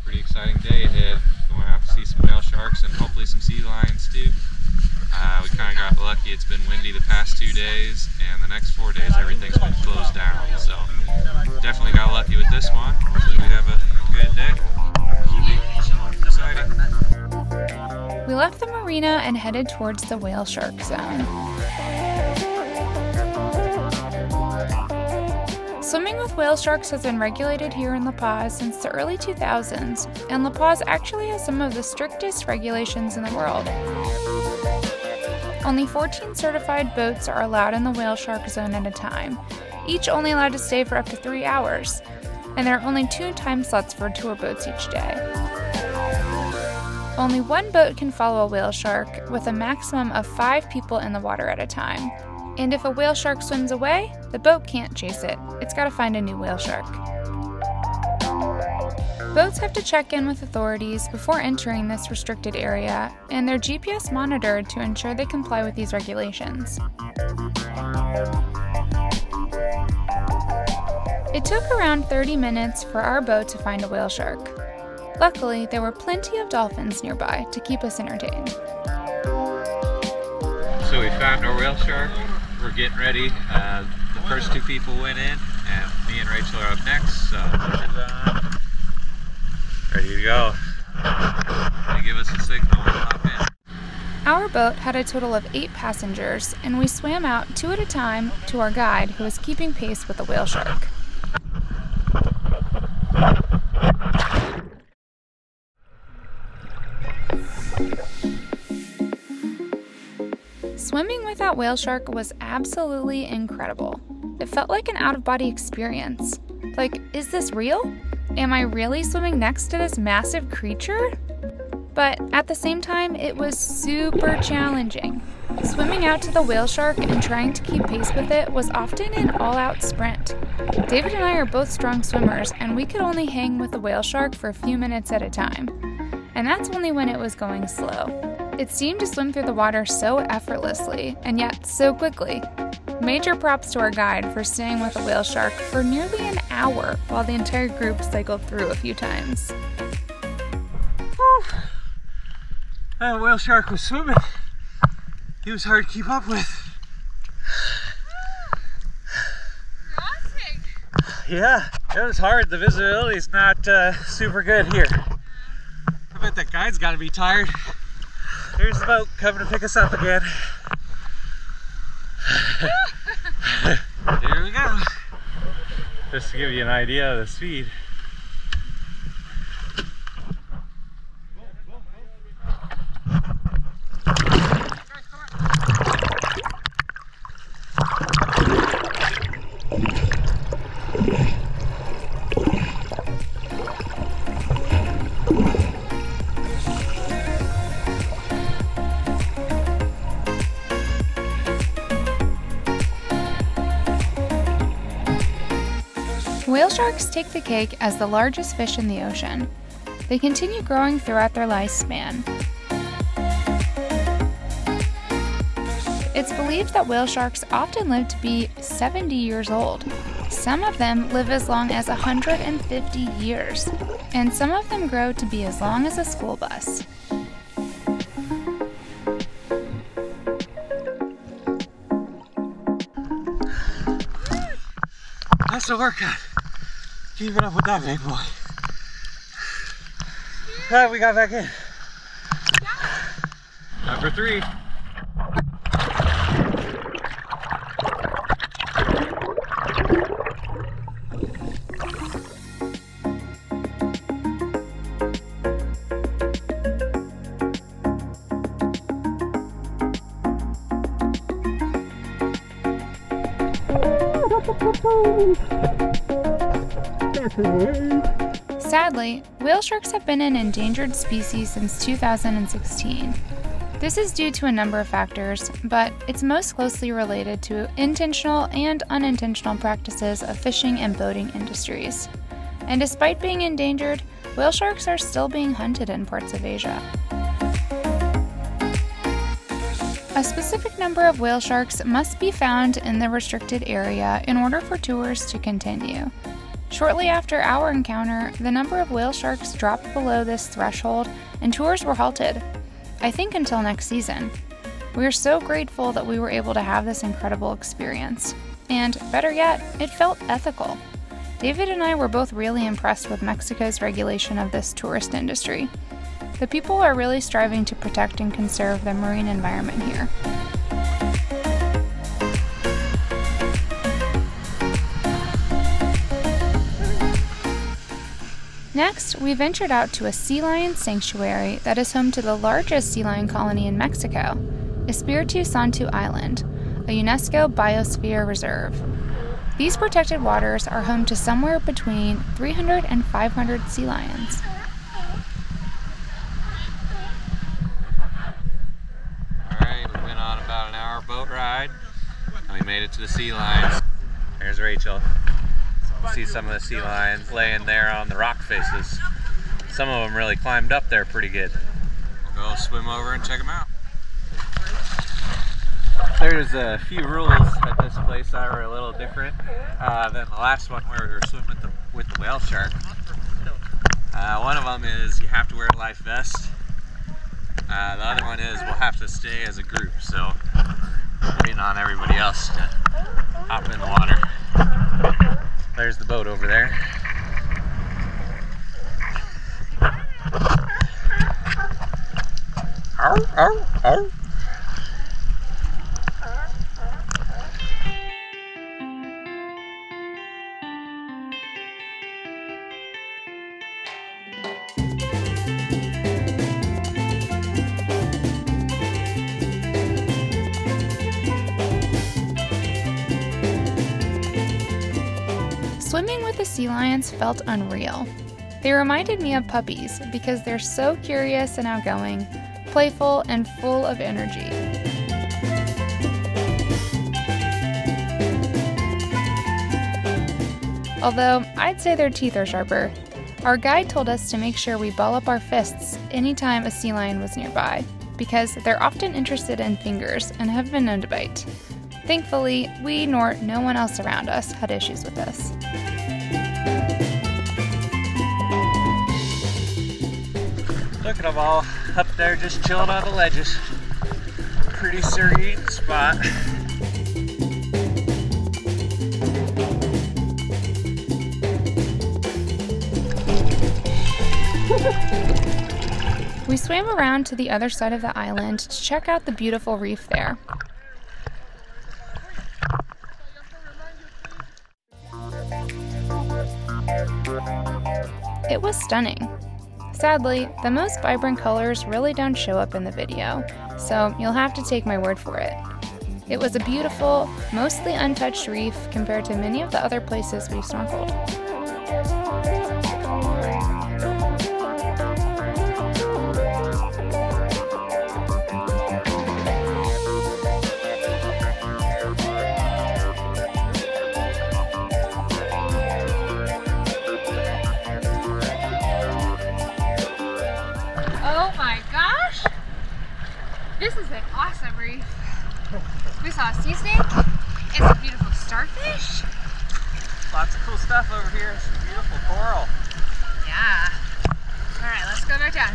Pretty exciting day ahead. Going out to see some whale sharks and hopefully some sea lions too. We kind of got lucky. It's been windy the past 2 days, and the next 4 days everything's been closed down. So definitely got lucky with this one. Hopefully we have a good day. Should be exciting. We left the marina and headed towards the whale shark zone. Swimming with whale sharks has been regulated here in La Paz since the early 2000s, and La Paz actually has some of the strictest regulations in the world. Only 14 certified boats are allowed in the whale shark zone at a time, each only allowed to stay for up to 3 hours, and there are only 2 time slots for tour boats each day. Only 1 boat can follow a whale shark, with a maximum of 5 people in the water at a time. And if a whale shark swims away, the boat can't chase it. It's got to find a new whale shark. Boats have to check in with authorities before entering this restricted area, and they're GPS monitored to ensure they comply with these regulations. It took around 30 minutes for our boat to find a whale shark. Luckily, there were plenty of dolphins nearby to keep us entertained. So we found our whale shark. We're getting ready. The first 2 people went in, and me and Rachel are up next. So ready to go. They give us a signal, we'll hop in. Our boat had a total of 8 passengers, and we swam out 2 at a time to our guide, who was keeping pace with the whale shark. Swimming with that whale shark was absolutely incredible. It felt like an out-of-body experience. Like, is this real? Am I really swimming next to this massive creature? But at the same time, it was super challenging. Swimming out to the whale shark and trying to keep pace with it was often an all-out sprint. David and I are both strong swimmers, and we could only hang with the whale shark for a few minutes at a time. And that's only when it was going slow. It seemed to swim through the water so effortlessly, and yet so quickly. Major props to our guide for staying with the whale shark for nearly an hour while the entire group cycled through a few times. Whew. That whale shark was swimming. He was hard to keep up with. Yeah, it was hard. The visibility's not super good here. I bet that guide's got to be tired. Here's the boat coming to pick us up again. Here we go. Just to give you an idea of the speed. Whale sharks take the cake as the largest fish in the ocean. They continue growing throughout their lifespan. It's believed that whale sharks often live to be 70 years old. Some of them live as long as 150 years, and some of them grow to be as long as a school bus. That's a workout. Keeping up with that big boy. Alright, we got back in. Number 3. Sadly, whale sharks have been an endangered species since 2016. This is due to a number of factors, but it's most closely related to intentional and unintentional practices of fishing and boating industries. And despite being endangered, whale sharks are still being hunted in parts of Asia. A specific number of whale sharks must be found in the restricted area in order for tours to continue. Shortly after our encounter, the number of whale sharks dropped below this threshold and tours were halted, I think until next season. We are so grateful that we were able to have this incredible experience. And better yet, it felt ethical. David and I were both really impressed with Mexico's regulation of this tourist industry. The people are really striving to protect and conserve the marine environment here. Next, we ventured out to a sea lion sanctuary that is home to the largest sea lion colony in Mexico, Espiritu Santo Island, a UNESCO Biosphere Reserve. These protected waters are home to somewhere between 300 and 500 sea lions. Alright, we've been on about an hour boat ride, and we made it to the sea lions. There's Rachel. You see some of the sea lions laying there on the rock faces. Some of them really climbed up there pretty good. We'll go swim over and check them out. There's a few rules at this place that are a little different than the last one where we were swimming with the whale shark. One of them is you have to wear a life vest. The other one is we'll have to stay as a group, so waiting on everybody else to hop in the water. There's the boat over there. Arr, arr, arr. Swimming with the sea lions felt unreal. They reminded me of puppies because they're so curious and outgoing, playful, and full of energy. Although I'd say their teeth are sharper. Our guide told us to make sure we ball up our fists anytime a sea lion was nearby, because they're often interested in fingers and have been known to bite. Thankfully, we nor no one else around us had issues with this. Look at them all up there just chilling on the ledges. Pretty serene spot. We swam around to the other side of the island to check out the beautiful reef there. It was stunning. Sadly, the most vibrant colors really don't show up in the video, so you'll have to take my word for it. It was a beautiful, mostly untouched reef compared to many of the other places we've snorkeled. Oh my gosh! This is an awesome reef. We saw a sea snake and some beautiful starfish. Lots of cool stuff over here. Some beautiful coral. Yeah. Alright, let's go back down.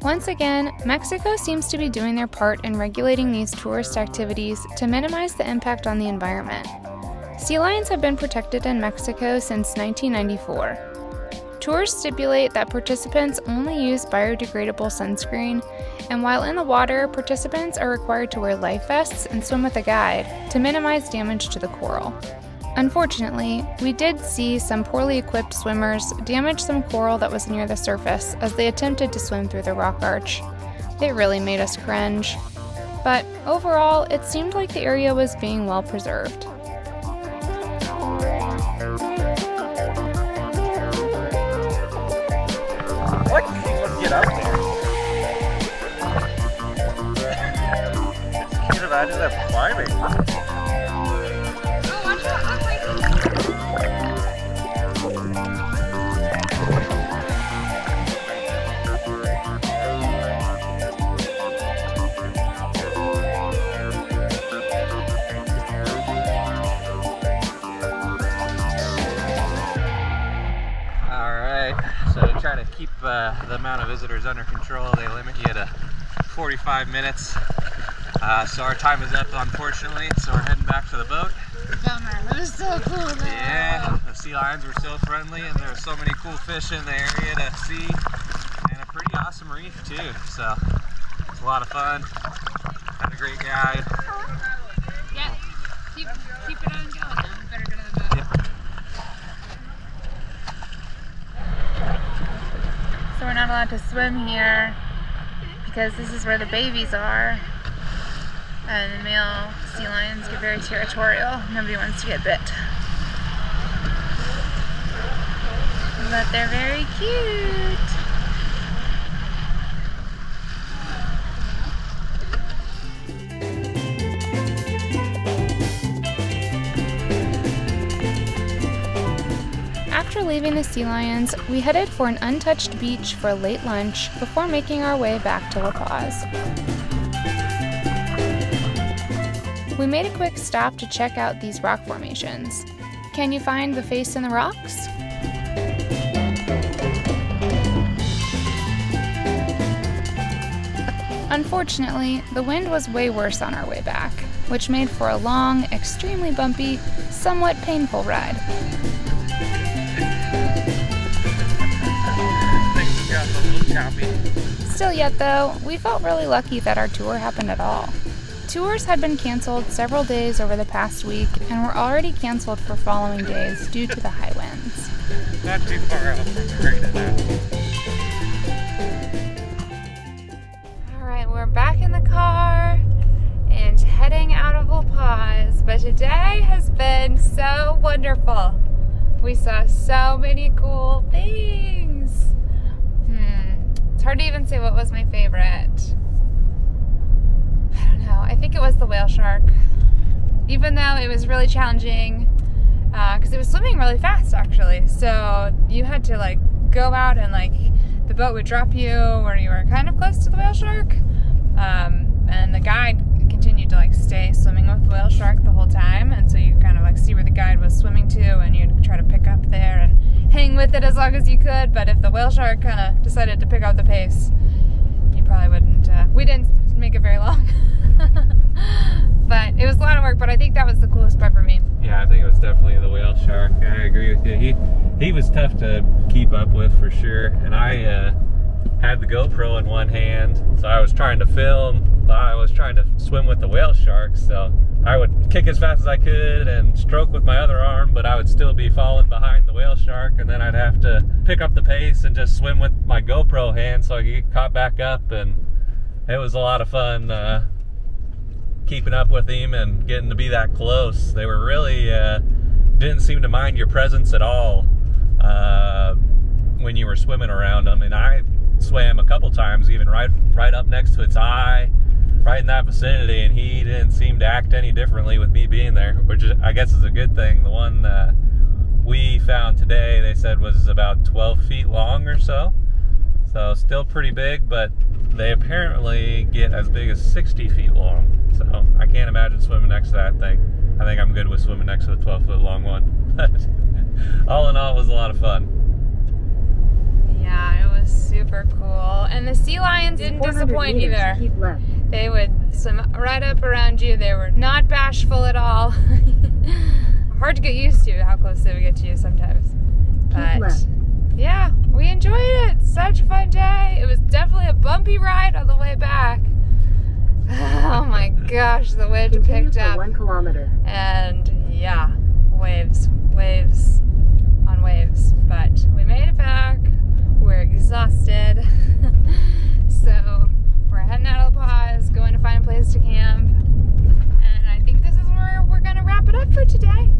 Once again, Mexico seems to be doing their part in regulating these tourist activities to minimize the impact on the environment. Sea lions have been protected in Mexico since 1994. Tours stipulate that participants only use biodegradable sunscreen, and while in the water, participants are required to wear life vests and swim with a guide to minimize damage to the coral. Unfortunately, we did see some poorly equipped swimmers damage some coral that was near the surface as they attempted to swim through the rock arch. It really made us cringe. But overall, it seemed like the area was being well preserved. What? Let's get up there. Can't imagine that climbing. Oh, watch out. Look, right. So to try to keep the amount of visitors under control, they limit you to 45 minutes. So our time is up, unfortunately, so we're heading back to the boat. Bummer. It was so cool though. Yeah, the sea lions were so friendly, and there were so many cool fish in the area to see, and a pretty awesome reef too. So it's a lot of fun. Had a great guide. Yeah, keep it on going though. You better go to the boat. Yep. So we're not allowed to swim here because this is where the babies are. And the male sea lions get very territorial. Nobody wants to get bit. But they're very cute. After leaving the sea lions, we headed for an untouched beach for a late lunch before making our way back to La Paz. We made a quick stop to check out these rock formations. Can you find the face in the rocks? Unfortunately, the wind was way worse on our way back, which made for a long, extremely bumpy, somewhat painful ride. Still yet though, we felt really lucky that our tour happened at all. Tours had been canceled several days over the past week and were already canceled for following days due to the high winds. Not too far out from the marina now. Alright, we're back in the car and heading out of La Paz, but today has been so wonderful. We saw so many cool things. It's hard to even say what was my favorite. I think it was the whale shark, even though it was really challenging because it was swimming really fast actually, so you had to like go out and like the boat would drop you where you were kind of close to the whale shark, and the guide continued to like stay swimming with the whale shark the whole time, and so you kind of like see where the guide was swimming to and you'd try to pick up there and hang with it as long as you could. But if the whale shark kind of decided to pick up the pace, you probably wouldn't. We didn't make it very long. But it was a lot of work, but I think that was the coolest part for me. Yeah, I think it was definitely the whale shark. I agree with you. He was tough to keep up with for sure. And I had the GoPro in one hand, so I was trying to film. I was trying to swim with the whale shark, so I would kick as fast as I could and stroke with my other arm, but I would still be falling behind the whale shark, and then I'd have to pick up the pace and just swim with my GoPro hand so I could get caught back up. And it was a lot of fun keeping up with him and getting to be that close. They were really didn't seem to mind your presence at all when you were swimming around them. And I swam a couple times even right up next to its eye, right in that vicinity, and he didn't seem to act any differently with me being there, which I guess is a good thing. The one we found today, they said was about 12 feet long or so, so still pretty big, but they apparently get as big as 60 feet long. So I can't imagine swimming next to that thing. I think I'm good with swimming next to a 12-foot long one. But all in all, it was a lot of fun. Yeah, it was super cool. And the sea lions didn't disappoint either. They would swim right up around you. They were not bashful at all. Hard to get used to how close they would get to you sometimes. But yeah, we enjoyed it. Such a fun day. It was definitely a bumpy ride on the way back. Oh my gosh, the wind picked up. 1 kilometer. And yeah, waves on waves. But we made it back. We're exhausted. So we're heading out of La Paz, going to find a place to camp. And I think this is where we're going to wrap it up for today.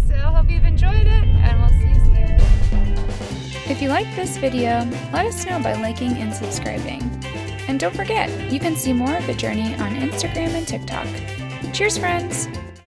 So hope you've enjoyed it, and we'll see you soon. If you liked this video, let us know by liking and subscribing. And don't forget, you can see more of the journey on Instagram and TikTok. Cheers, friends!